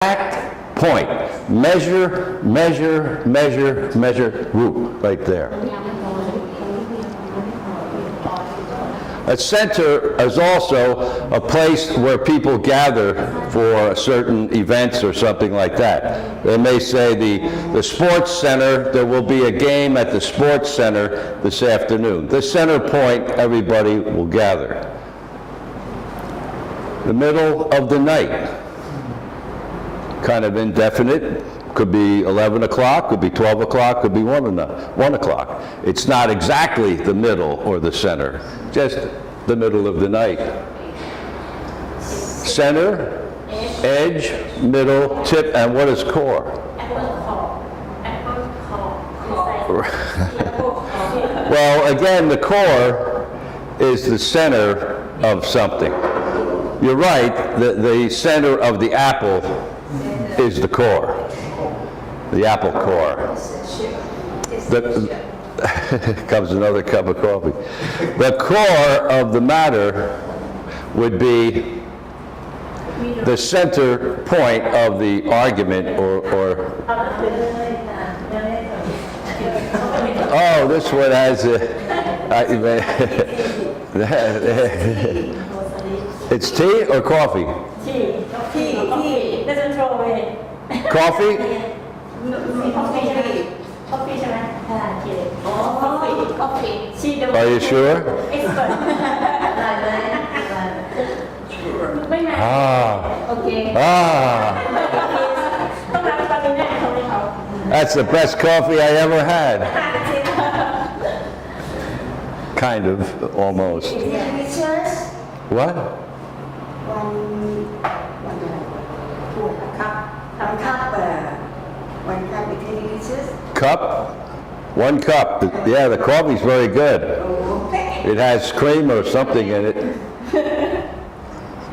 exact point. Measure, measure, measure, measure, root, right there. A center is also a place where people gather for certain events or something like that. They may say the sports center, there will be a game at the sports center this afternoon. The center point, everybody will gather. The middle of the night, kind of indefinite. Could be 11 o'clock, could be 12 o'clock, could be 1 o'clock. It's not exactly the middle or the center, just the middle of the night. Center, edge, middle, tip, and what is core? Well, again, the core is the center of something. You're right, the center of the apple is the core. The apple core. Comes another cup of coffee. The core of the matter would be the center point of the argument or oh, this one has it's tea or coffee? Tea. Tea. Doesn't throw away. Coffee? Coffee ใช่ไหมอ๋อ coffee she don't Are you sure? expert ไม่มาโอเค ต้องรับตอนนี้แน่เขาไม่เขา That's the best coffee I ever had. Kind of, almost. What? Cup? 1 cup. Yeah, the coffee's very good. It has cream or something in it.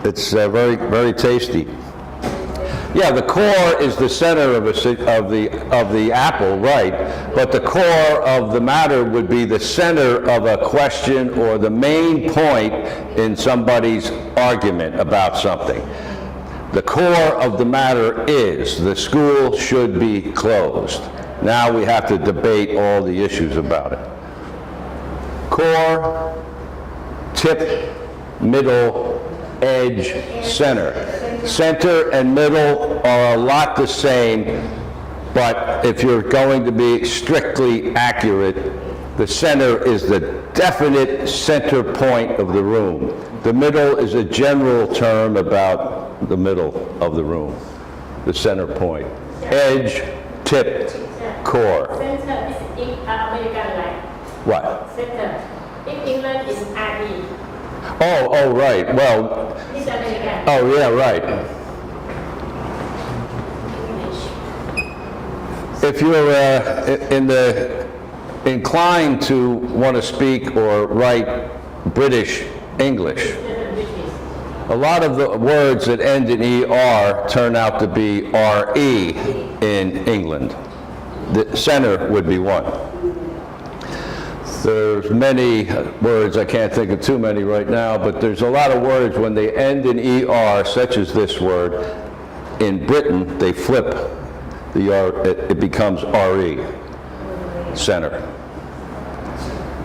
It's very, very tasty. Yeah, the core is the center of the apple, right? But the core of the matter would be the center of a question or the main point in somebody's argument about something. The core of the matter is the school should be closed. Now we have to debate all the issues about it. Core, tip, middle, edge, center. Center and middle are a lot the same, but if you're going to be strictly accurate, the center is the definite center point of the room. The middle is a general term about the middle of the room, the center point. Edge, tip, core. Center is American like. What? Center. In England is RE. Oh, right. Well, It's American. oh, yeah, right. If you're inclined to want to speak or write British English, a lot of the words that end in ER turn out to be RE in England. The center would be one. There's many words, I can't think of too many right now, but there's a lot of words when they end in ER, such as this word. In Britain, they flip the R, it becomes RE, center.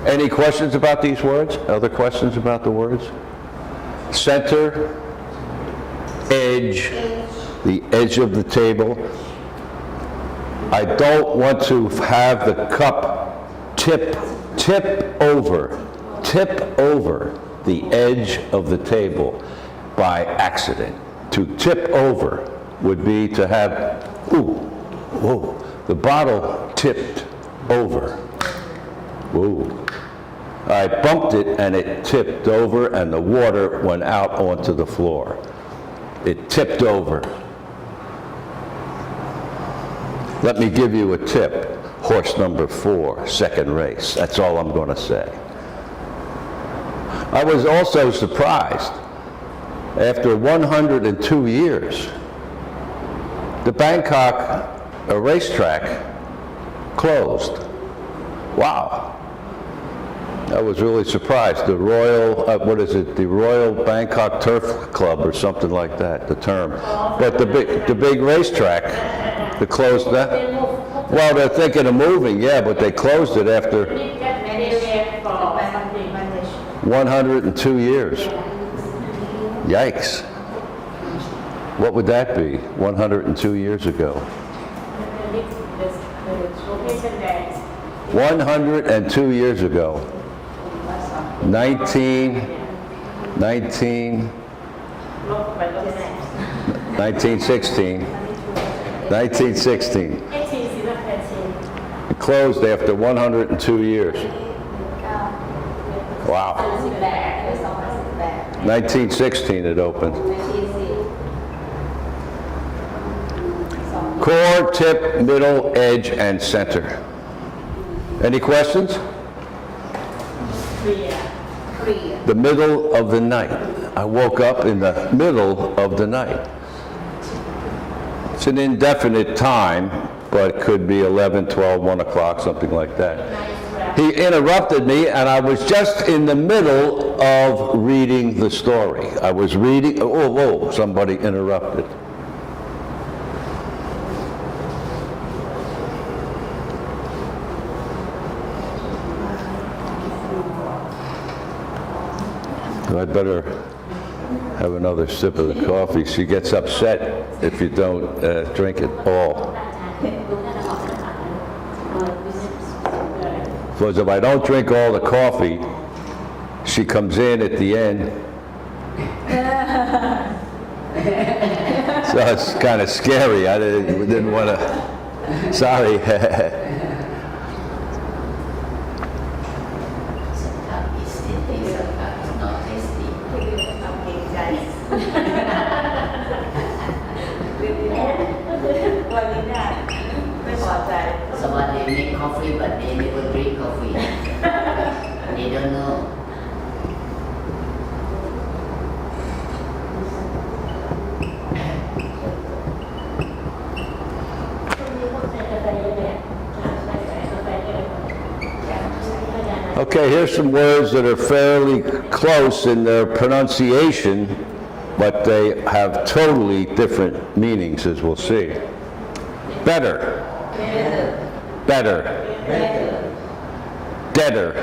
Any questions about these words? Other questions about the words? Center, edge, the edge of the table. I don't want to have the cup tip over the edge of the table by accident. To tip over would be to have, the bottle tipped over. Whoa. I bumped it and it tipped over and the water went out onto the floor. It tipped over. Let me give you a tip. Horse number 4, second race. That's all I'm going to say. I was also surprised. After 102 years, the Bangkok racetrack closed. Wow. I was really surprised. The Royal, what is it? The Royal Bangkok Turf Club or something like that, the term. But the big racetrack, they closed that. Well, they're thinking of moving, yeah, but they closed it after 102 years. Yikes. What would that be, 102 years ago? 102 years ago. 1916. 1916. It closed after 102 years. Wow. 1916 it opened. Core, tip, middle, edge, and center. Any questions? The middle of the night. I woke up in the middle of the night. It's an indefinite time, but it could be 11, 12, 1 o'clock, something like that. He interrupted me, and I was just in the middle of reading the story. I was reading, oh, somebody interrupted. I'd better have another sip of the coffee. She gets upset if you don't drink it all. Because if I don't drink all the coffee, she comes in at the end. So it's kind of scary. I didn't want to, sorry. Someone they make coffee but they never drink coffee. They don't know. Okay, here's some words that are fairly close in their pronunciation, but they have totally different meanings, as we'll see. Better. Better. Deader.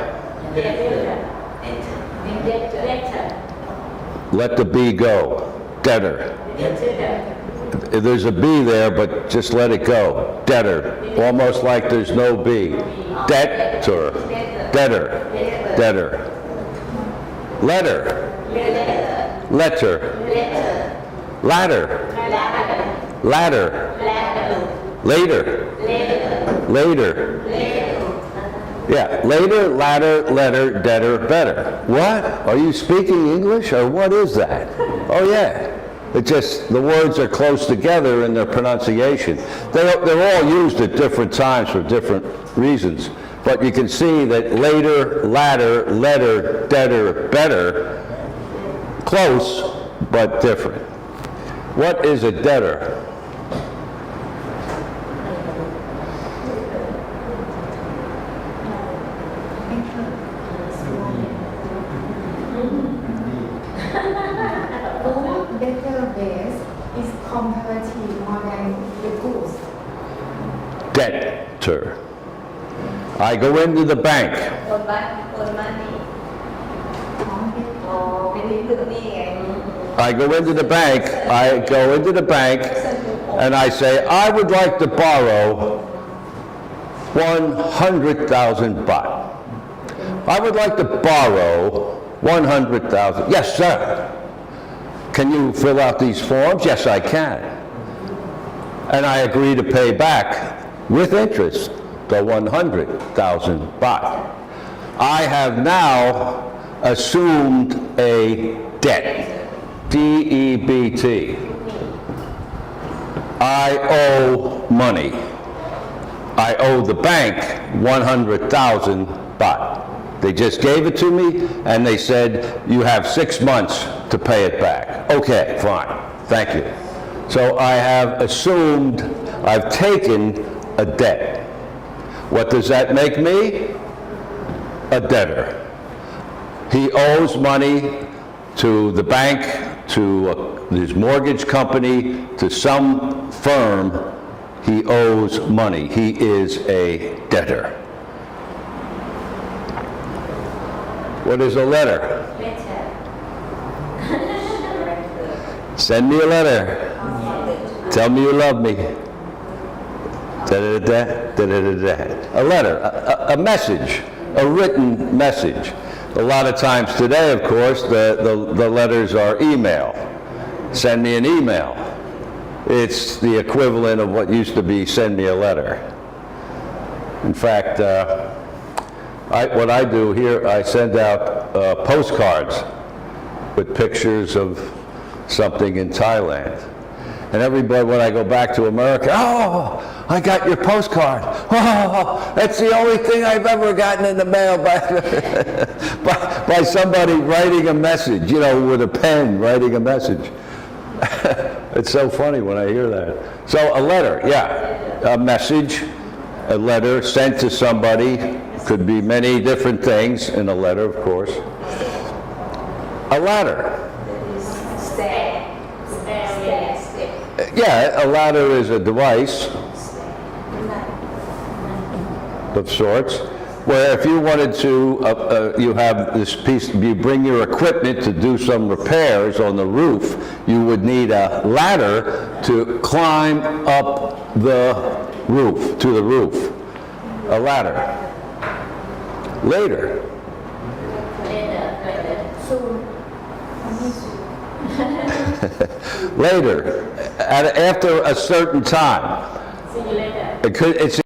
Let the B go. Deader. There's a B there, but just let it go. Deader. Almost like there's no B. Debtor. Debtor. Debtor. Letter. Letter. Ladder. Ladder. Later. Later. Yeah, later, ladder, letter, debtor, better. What? Are you speaking English or what is that? Oh yeah. It just, the words are close together in their pronunciation. They're all used at different times for different reasons. But you can see that later, ladder, letter, debtor, better, close but different. What is a debtor? Database is comparative more than the goods. Debtor. I go into the bank. I go into the bank, and I say, I would like to borrow 100,000 baht. I would like to borrow 100,000. Yes, sir. Can you fill out these forms? Yes, I can. And I agree to pay back with interest the 100,000 baht. I have now assumed a debt. D-E-B-T. I owe money. I owe the bank 100,000 baht. They just gave it to me and they said, you have 6 months to pay it back. Okay, fine, thank you. So I have assumed, I've taken a debt. What does that make me? A debtor. He owes money to the bank, to his mortgage company, to some firm. He owes money. He is a debtor. What is a letter? Send me a letter. Tell me you love me. Da-da-da-da, da-da-da-da. A letter, a message, a written message. A lot of times today, of course, the letters are email. Send me an email. It's the equivalent of what used to be send me a letter. In fact, what I do here, I send out postcards with pictures of something in Thailand. And everybody, when I go back to America, oh, I got your postcard. Oh, that's the only thing I've ever gotten in the mail by somebody writing a message, you know, with a pen writing a message. It's so funny when I hear that. So a letter, yeah, a message, a letter sent to somebody, could be many different things in a letter, of course. A ladder. Yeah, a ladder is a device of sorts, where if you wanted to, you have this piece, you bring your equipment to do some repairs on the roof, you would need a ladder to climb up the roof, to the roof. A ladder. Later. Later, after a certain time. See you later. It's